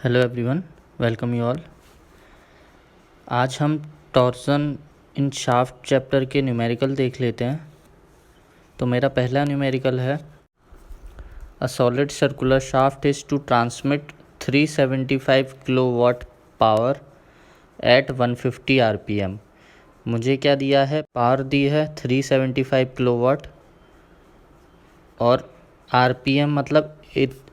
Hello everyone, welcome you all. आज हम torsion in shaft chapter के न्यूमेरिकल देख लेते हैं। तो मेरा पहला न्यूमेरिकल है a solid circular shaft is to transmit 375 kilowatt power at 150 RPM. मुझे क्या दिया है, पावर दी है 375 किलोवाट और आरपीएम मतलब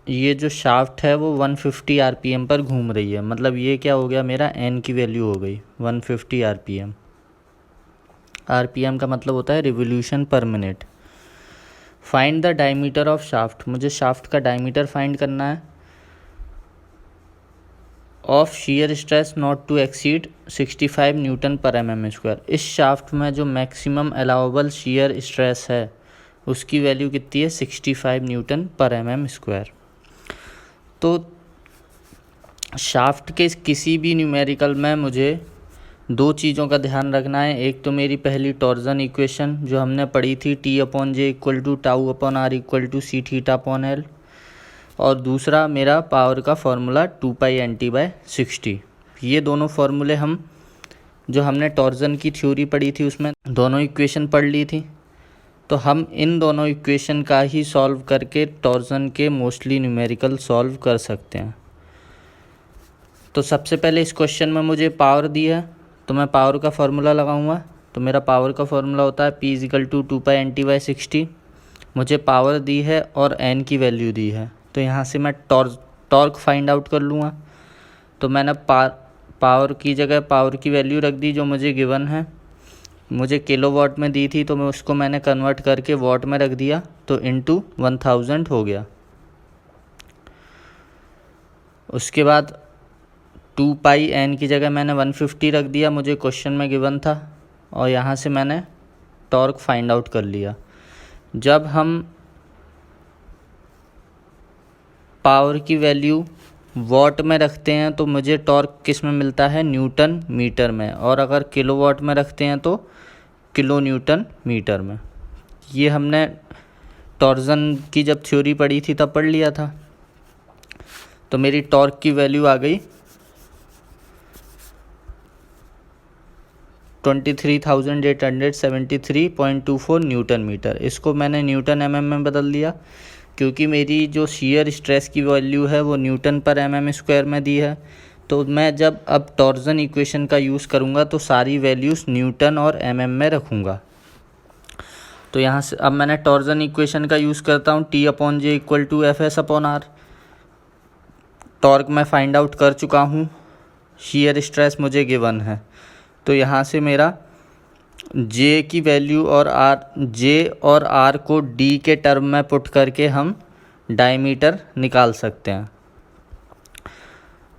ये जो शाफ्ट है वो 150 आरपीएम पर घूम रही है। मतलब ये क्या हो गया, मेरा एन की वैल्यू हो गई 150 आरपीएम। आरपीएम का मतलब होता है revolution per minute. Find the diameter of shaft, मुझे शाफ्ट का डायमीटर फाइंड करना है। Of shear stress not to exceed 65 newton per M square. इस शाफ्ट में जो मैक्सिमम अलाउबल शेयर स्ट्रेस है उसकी वैल्यू कितनी है, 65 न्यूटन पर एम स्क्वायर। तो शाफ्ट के किसी भी न्यूमेरिकल में मुझे दो चीज़ों का ध्यान रखना है। एक तो मेरी पहली टॉर्सन इक्वेशन जो हमने पढ़ी थी, T/J इक्वल टू टाउ/r equal to C theta upon L, और दूसरा मेरा पावर का फॉर्मूला 2π/NT/60। ये दोनों फार्मूले हम जो हमने टॉर्सन की थ्योरी पढ़ी थी उसमें दोनों इक्वेशन पढ़ ली थी। तो हम इन दोनों इक्वेशन का ही सॉल्व करके टॉर्सन के मोस्टली न्यूमेरिकल सॉल्व कर सकते हैं। तो सबसे पहले इस क्वेश्चन में मुझे पावर दी है तो मैं पावर का फार्मूला लगाऊंगा। तो मेरा पावर का फार्मूला होता है P = 2π/NT/60। मुझे पावर दी है और n की वैल्यू दी है, तो यहाँ से मैं टॉर्क फाइंड आउट कर लूँगा। तो मैंने पावर की जगह पावर की वैल्यू रख दी जो मुझे गिवन है। मुझे किलोवाट में दी थी तो मैं उसको मैंने कन्वर्ट करके वाट में रख दिया, तो इनटू 1000 हो गया। उसके बाद 2π/n की जगह मैंने 150 रख दिया, मुझे क्वेश्चन में गिवन था, और यहाँ से मैंने टॉर्क फाइंड आउट कर लिया। जब हम पावर की वैल्यू वाट में रखते हैं तो मुझे टॉर्क किस में मिलता है, न्यूटन मीटर में, और अगर किलोवाट में रखते हैं तो किलो न्यूटन मीटर में। ये हमने टॉर्सन की जब थ्योरी पढ़ी थी तब पढ़ लिया था। तो मेरी टॉर्क की वैल्यू आ गई 23,873.24 न्यूटन मीटर। इसको मैंने न्यूटन mm में बदल दिया क्योंकि मेरी जो शियर स्ट्रेस की वैल्यू है वो न्यूटन पर mm स्क्वायर में दी है। तो मैं जब अब टॉर्सन इक्वेशन का यूज़ करूँगा तो सारी वैल्यूज़ न्यूटन और mm में रखूँगा। तो यहाँ से अब मैंने टॉर्सन इक्वेशन का यूज़ करता हूँ, T/J equal to Fs/r। Torque मैं फाइंड आउट कर चुका हूँ, शियर स्ट्रेस मुझे गिवन है। तो यहाँ से मेरा J की वैल्यू और J और R को D के टर्म में पुट करके हम डायमीटर निकाल सकते हैं।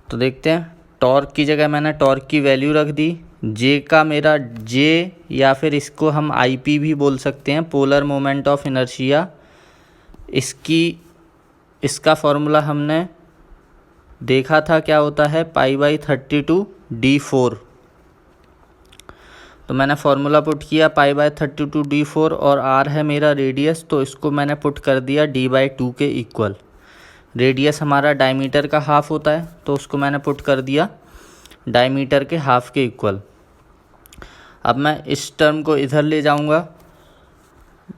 तो देखते हैं, टॉर्क की जगह मैंने टॉर्क की वैल्यू रख दी। J का मेरा J, या फिर इसको हम IP भी बोल सकते हैं, पोलर मोमेंट ऑफ इनर्शिया। इसका फॉर्मूला हमने देखा था क्या होता है, π/32 d4। तो मैंने फार्मूला पुट किया π/32 d4, और r है मेरा रेडियस, तो इसको मैंने पुट कर दिया d/2 के इक्वल। रेडियस हमारा डायमीटर का हाफ होता है तो उसको मैंने पुट कर दिया डायमीटर के हाफ के इक्वल। अब मैं इस टर्म को इधर ले जाऊंगा,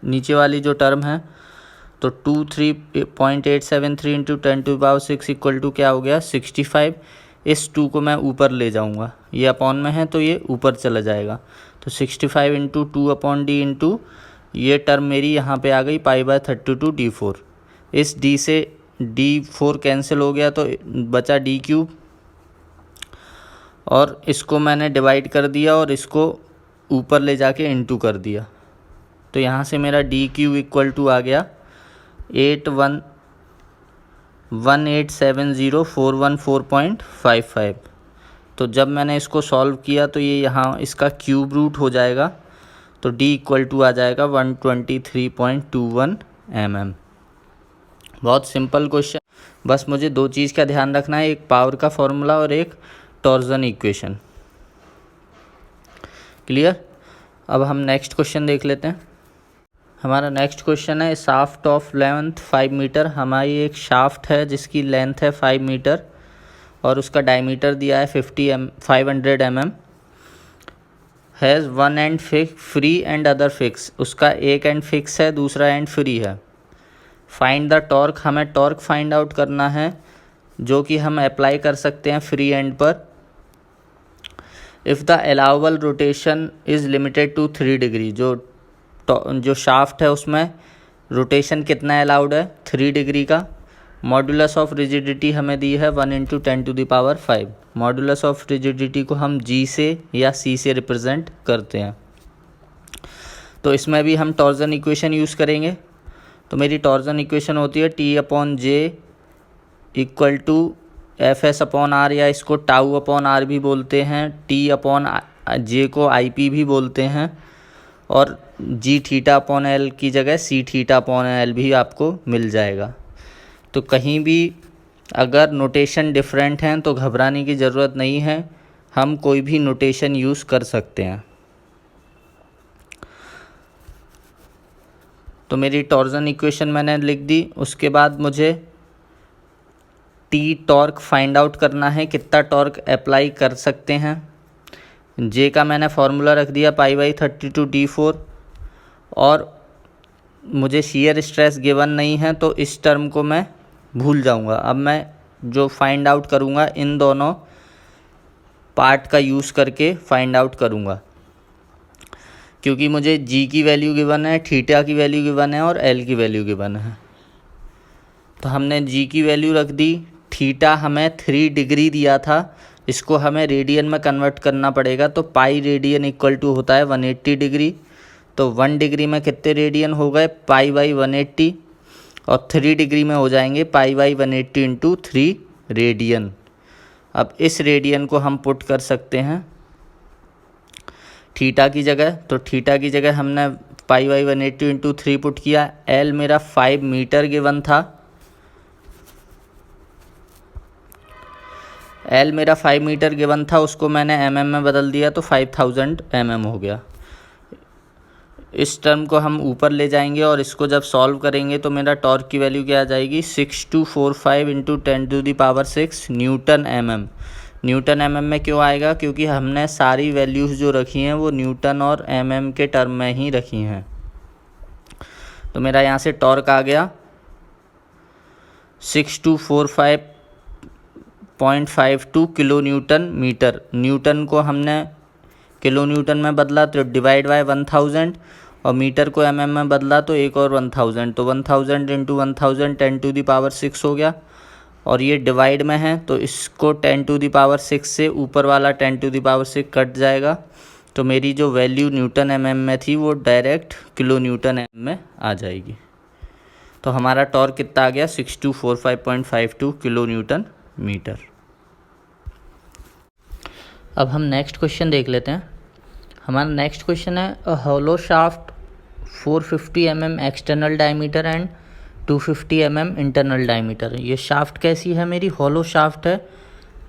नीचे वाली जो टर्म है, तो 23.873 × 10⁶ इक्वल टू क्या हो गया, 65। इस 2 को मैं ऊपर ले जाऊंगा, ये अपॉन में है तो ये ऊपर चला जाएगा। तो 65 × 2/d इंटू ये टर्म मेरी यहाँ पे आ गई π/32 d4। इस d से d4 कैंसिल हो गया तो बचा d3, और इसको मैंने डिवाइड कर दिया और इसको ऊपर ले जाके इंटू कर दिया। तो यहाँ से मेरा d3 इक्वल टू आ गया 81,1870,414.55। तो जब मैंने इसको सॉल्व किया तो ये यहाँ इसका क्यूब रूट हो जाएगा, तो d इक्वल टू आ जाएगा 123.21 mm। बहुत सिंपल क्वेश्चन, बस मुझे दो चीज़ का ध्यान रखना है, एक पावर का फॉर्मूला और एक टॉर्सन इक्वेशन। क्लियर। अब हम नेक्स्ट क्वेश्चन देख लेते हैं। हमारा नेक्स्ट क्वेश्चन है, शाफ्ट ऑफ लेंथ 5 मीटर। हमारी एक शाफ्ट है जिसकी लेंथ है 5 मीटर और उसका डायमीटर दिया है 500 mm, has one end free and other fixed, उसका एक एंड फिक्स है, दूसरा एंड फ्री है। फाइंड द टॉर्क, हमें टॉर्क फाइंड आउट करना है जो कि हम अप्लाई कर सकते हैं फ्री एंड पर। If the allowable rotation is limited to 3 degree, जो शाफ्ट है उसमें रोटेशन कितना अलाउड है, 3 डिग्री का। मॉडुलस ऑफ रिजिडिटी हमें दी है 1 × 10⁵। मॉडुलस ऑफ रिजिडिटी को हम जी से या सी से रिप्रेजेंट करते हैं। तो इसमें भी हम टॉर्जन इक्वेशन यूज़ करेंगे। तो मेरी टॉर्जन इक्वेशन होती है T/J = Fs/r, या इसको τ/r भी बोलते हैं, T/J को IP भी बोलते हैं, और Gθ/L की जगह Cθ/L भी आपको मिल जाएगा। तो कहीं भी अगर नोटेशन डिफरेंट हैं तो घबराने की ज़रूरत नहीं है, हम कोई भी नोटेशन यूज़ कर सकते हैं। तो मेरी टॉर्जन इक्वेशन मैंने लिख दी। उसके बाद मुझे टी टॉर्क फाइंड आउट करना है, कितना टॉर्क अप्लाई कर सकते हैं। जे का मैंने फार्मूला रख दिया π/32d4, और मुझे शियर स्ट्रेस गिवन नहीं है तो इस टर्म को मैं भूल जाऊंगा। अब मैं जो फाइंड आउट करूंगा इन दोनों पार्ट का यूज़ करके फाइंड आउट करूंगा, क्योंकि मुझे जी की वैल्यू गिवन है, थीटा की वैल्यू गिवन है और एल की वैल्यू गिवन है। तो हमने जी की वैल्यू रख दी। थीटा हमें 3 डिग्री दिया था, इसको हमें रेडियन में कन्वर्ट करना पड़ेगा। तो पाई रेडियन इक्वल टू होता है 180 डिग्री। तो 1 डिग्री में कितने रेडियन हो गए, π/180, और 3 डिग्री में हो जाएंगे π/180 × 3 रेडियन। अब इस रेडियन को हम पुट कर सकते हैं थीटा की जगह। तो थीटा की जगह हमने π/180 × 3 पुट किया। एल मेरा 5 मीटर गिवन था, एल मेरा 5 मीटर गिवन था, उसको मैंने mm में बदल दिया तो 5000 mm हो गया। इस टर्म को हम ऊपर ले जाएंगे और इसको जब सॉल्व करेंगे तो मेरा टॉर्क की वैल्यू क्या आ जाएगी, 6245 × 10⁶ न्यूटन mm। न्यूटन mm में क्यों आएगा, क्योंकि हमने सारी वैल्यूज़ जो रखी हैं वो न्यूटन और mm के टर्म में ही रखी हैं। तो मेरा यहाँ से टॉर्क आ गया 6245.52 किलो न्यूटन मीटर। न्यूटन को हमने किलो न्यूटन में बदला तो डिवाइड बाय 1000, और मीटर को mm में बदला तो एक और 1000, तो 1000 × 1000 10⁶ हो गया। और ये डिवाइड में है तो इसको 10⁶ से ऊपर वाला 10⁶ कट जाएगा। तो मेरी जो वैल्यू न्यूटन mm में थी वो डायरेक्ट किलो न्यूटन mm में आ जाएगी। तो हमारा टॉर्क कितना आ गया, 6245.52 किलो न्यूटन मीटर। अब हम नेक्स्ट क्वेश्चन देख लेते हैं। हमारा नेक्स्ट क्वेश्चन है, a hollow shaft 450 mm external diameter and 250 mm internal diameter. ये शाफ्ट कैसी है, मेरी हॉलो शाफ्ट है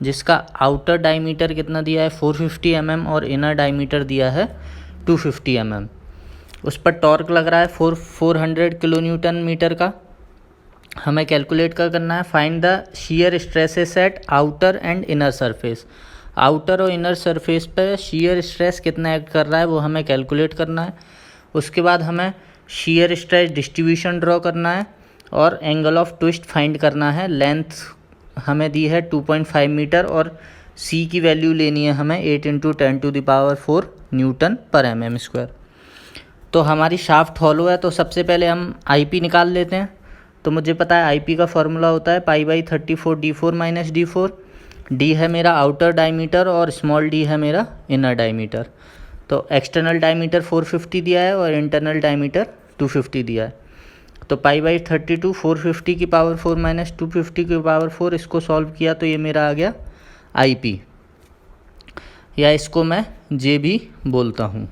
जिसका आउटर डायमीटर कितना दिया है 450 mm और इनर डायमीटर दिया है 250 mm। उस पर टॉर्क लग रहा है 400 किलो न्यूटन मीटर का। हमें कैलकुलेट करना है, find the shear stresses eight outer and inner surface. Outer और इनर सरफेस पे शियर स्ट्रेस कितना एक्ट कर रहा है वो हमें कैलकुलेट करना है। उसके बाद हमें शियर स्ट्रेस डिस्ट्रीब्यूशन ड्रॉ करना है और एंगल ऑफ ट्विस्ट फाइंड करना है। लेंथ हमें दी है 2.5 मीटर और सी की वैल्यू लेनी है हमें 8 × 10⁴ न्यूटन पर mm²। तो हमारी शाफ्ट हॉलो है, तो सबसे पहले हम IP निकाल लेते हैं। तो मुझे पता है IP का फॉर्मूला होता है π/34d4 - d4। d है मेरा आउटर डायमीटर और स्मॉल d है मेरा इनर डायमीटर। तो एक्सटर्नल डायमीटर 450 दिया है और इंटरनल डायमीटर 250 दिया है। तो π/32 450 की पावर 4 - 250 की पावर 4, इसको सॉल्व किया तो ये मेरा आ गया IP, या इसको मैं J भी बोलता हूँ।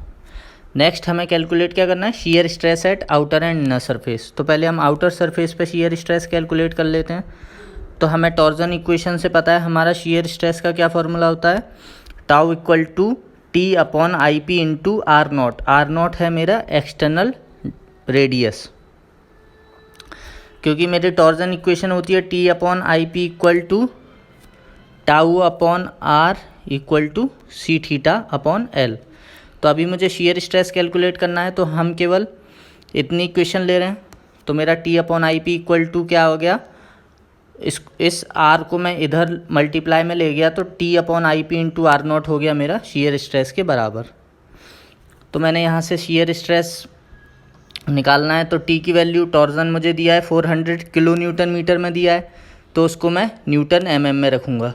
नेक्स्ट हमें कैलकुलेट क्या करना है, shear stress eight outer and inner surface. तो पहले हम आउटर सरफेस पे शियर स्ट्रेस कैलकुलेट कर लेते हैं। तो हमें टॉर्जन इक्वेशन से पता है हमारा शियर स्ट्रेस का क्या फॉर्मूला होता है, τ = T/IP × R0। R0 है मेरा एक्सटर्नल रेडियस, क्योंकि मेरी टॉर्जन इक्वेशन होती है T/IP = tau upon R equal to C theta upon L. तो अभी मुझे शियर स्ट्रेस कैलकुलेट करना है, तो हम केवल इतनी इक्वेशन ले रहे हैं। तो मेरा T upon I P equal to क्या हो गया, इस आर को मैं इधर मल्टीप्लाई में ले गया तो T upon I P into R naught हो गया मेरा शियर स्ट्रेस के बराबर। तो मैंने यहाँ से शियर स्ट्रेस निकालना है, तो टी की वैल्यू टॉर्जन मुझे दिया है 400 किलो न्यूटन मीटर में दिया है, तो उसको मैं न्यूटन एमएम में रखूँगा।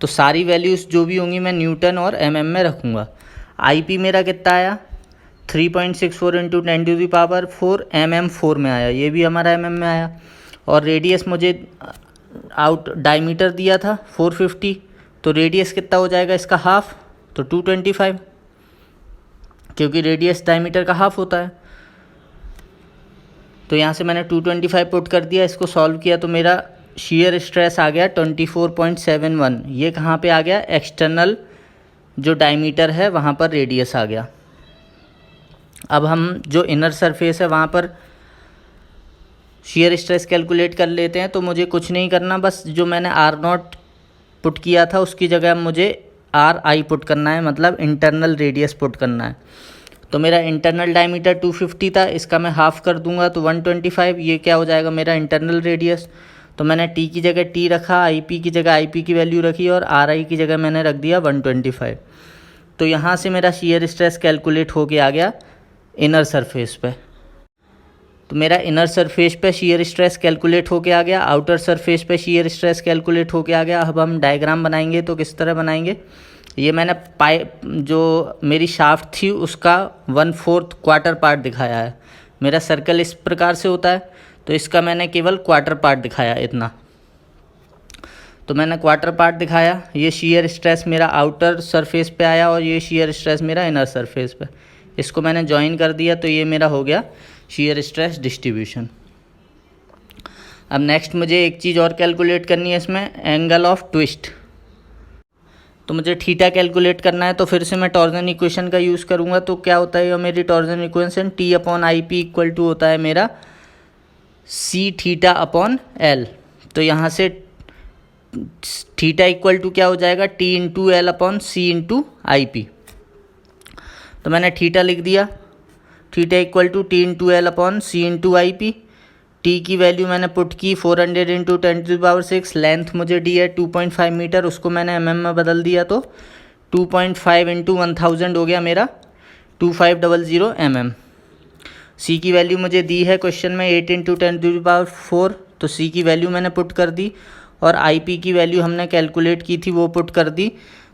तो सारी वैल्यूज़ जो भी होंगी मैं न्यूटन और एमएम में रखूँगा। आईपी मेरा कितना आया 3.64 इंटू 10⁴ mm 4 में आया, ये भी हमारा mm में आया। और रेडियस मुझे डायमीटर दिया था 450, तो रेडियस कितना हो जाएगा इसका हाफ, तो 225, क्योंकि रेडियस डायमीटर का हाफ होता है। तो यहाँ से मैंने 225 पुट कर दिया, इसको सॉल्व किया तो मेरा शियर स्ट्रेस आ गया 24.71। ये कहाँ पे आ गया, एक्सटर्नल जो डायमीटर है वहाँ पर रेडियस आ गया। अब हम जो इनर सरफेस है वहाँ पर शियर स्ट्रेस कैलकुलेट कर लेते हैं। तो मुझे कुछ नहीं करना, बस जो मैंने आर नॉट पुट किया था उसकी जगह मुझे आर आई पुट करना है, मतलब इंटरनल रेडियस पुट करना है। तो मेरा इंटरनल डायमीटर 250 था, इसका मैं हाफ़ कर दूंगा तो 125, ये क्या हो जाएगा मेरा इंटरनल रेडियस। तो मैंने टी की जगह टी रखा, आईपी की जगह आईपी की वैल्यू रखी और आर आई की जगह मैंने रख दिया 125। तो यहाँ से मेरा शियर स्ट्रेस कैलकुलेट होके आ गया इनर सरफेस पे। तो मेरा इनर सरफेस पे शियर स्ट्रेस कैलकुलेट होके आ गया, आउटर सरफेस पे शियर स्ट्रेस कैलकुलेट होके आ गया। अब हम डायग्राम बनाएंगे, तो किस तरह बनाएंगे, ये मैंने पाइप जो मेरी शाफ्ट थी उसका 1/4 क्वार्टर पार्ट दिखाया है। मेरा सर्कल इस प्रकार से होता है, तो इसका मैंने केवल क्वार्टर पार्ट दिखाया इतना। तो मैंने क्वार्टर पार्ट दिखाया, ये शियर स्ट्रेस मेरा आउटर सरफेस पे आया और ये शियर स्ट्रेस मेरा इनर सरफेस पे, इसको मैंने ज्वाइन कर दिया, तो ये मेरा हो गया शियर स्ट्रेस डिस्ट्रीब्यूशन। अब नेक्स्ट मुझे एक चीज़ और कैलकुलेट करनी है इसमें, एंगल ऑफ ट्विस्ट। तो मुझे थीटा कैलकुलेट करना है, तो फिर से मैं टॉर्जन इक्वेशन का यूज़ करूँगा। तो क्या होता है मेरी torsion equation, T upon I P equal to होता है मेरा सी थीटा अपॉन एल। तो यहाँ से थीटा इक्वल टू क्या हो जाएगा, T into L upon C into I P. तो मैंने थीटा लिख दिया, theta equal to T into L upon C into I P. टी की वैल्यू मैंने पुट की 400 इंटू 10⁶, लेंथ मुझे दी है 2.5 मीटर, उसको मैंने एमएम में बदल दिया, तो 2.5 इंटू 1000 हो गया मेरा 2500 mm। सी की वैल्यू मुझे दी है क्वेश्चन में 8 इंटू 10⁴, तो सी की वैल्यू मैंने पुट कर दी और आई पी की वैल्यू हमने कैलकुलेट की थी वो पुट कर दी।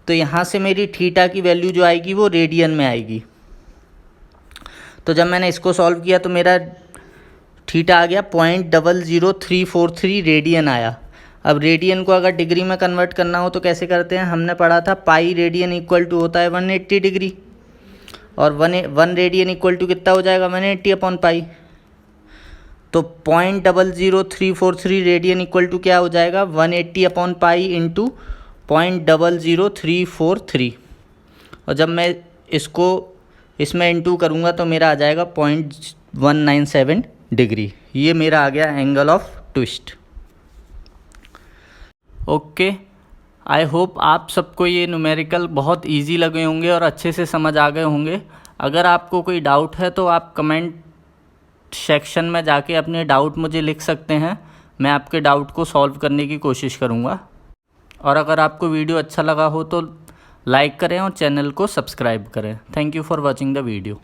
तो यहाँ से मेरी थीटा की वैल्यू जो आएगी वो रेडियन में आएगी। तो जब मैंने इसको सॉल्व किया तो मेरा थीटा आ गया 0.00343 रेडियन आया। अब रेडियन को अगर डिग्री में कन्वर्ट करना हो तो कैसे करते हैं, हमने पढ़ा था पाई रेडियन इक्वल टू होता है 180 डिग्री, और 1 रेडियन इक्वल टू कितना हो जाएगा 180 अपॉन पाई। तो 0.00343 रेडियन इक्वल टू क्या हो जाएगा 180 अपॉन पाई इंटू 0.00343। और जब मैं इसको इसमें इंटू करूँगा तो मेरा आ जाएगा 0.197 डिग्री। ये मेरा आ गया angle of twist. Okay, I hope आप सबको ये न्यूमेरिकल बहुत इजी लगे होंगे और अच्छे से समझ आ गए होंगे। अगर आपको कोई डाउट है तो आप कमेंट सेक्शन में जाके अपने डाउट मुझे लिख सकते हैं, मैं आपके डाउट को सॉल्व करने की कोशिश करूँगा। और अगर आपको वीडियो अच्छा लगा हो तो लाइक करें और चैनल को सब्सक्राइब करें। Thank you for watching the video.